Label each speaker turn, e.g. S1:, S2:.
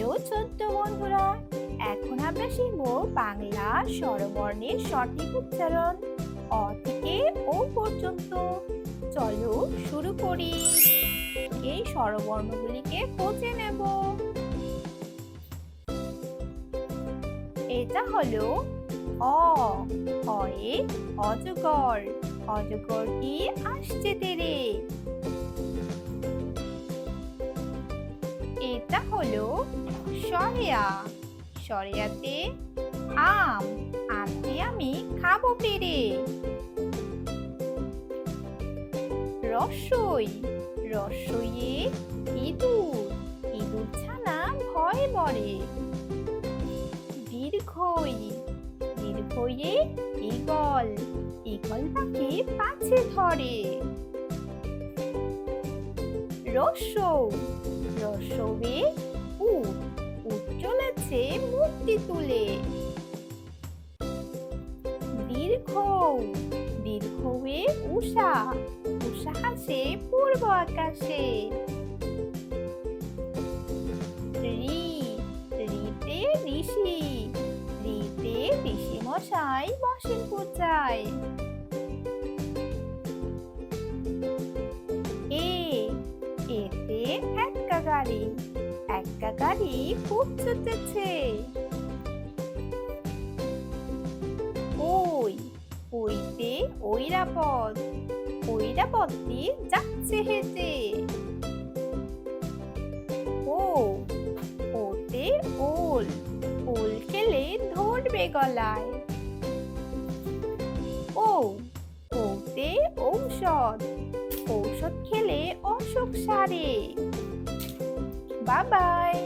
S1: Hello ছোট্ট বন্ধুরা, এখন আমরা শিখব বাংলা স্বরবর্ণের সঠিক উচ্চারণ অ থেকে ও পর্যন্ত। চলো শুরু করি। এই স্বরবর্ণগুলিকে খুঁজে নেব। এটা হলো অ। অয়ে অজগর। অজগরটি আসছে তেরে। এটা হলো সরেয়া। সরেয়াতে আম। আমটি আমি খাবো পেরে। রসই। রসইয়ে ইঁদুর। ইঁদুর ছানা ভয়ে মরে। দীর্ঘই। দীর্ঘইয়ে ঈগল। ঈগল পাখি পাছে ধরে। রসৌ। রসৌয়ে উট। উট চলেছে মূর্তি তুলে। দীর্ঘৌ। দীর্ঘৌয়ে উষা। উষা হাসে পূর্ব আকাশে। ঋ। ঋতে ঋষি। ঋতে ঋষি মশাই বসেন পূজায়। এ। এতে এক্কা গাড়ি। এক্কা গাড়ি খুব ছুটেছে। ওই। ওইতে ঐরাবত। ঐরাবতটি যাচ্ছে হেঁটে। ও। ওতে ওল। ওল খেলে ধরবে গলায়। ও। ওতে ঔষধ। ঔষধ খেলে অসুখ সারে। Bye bye.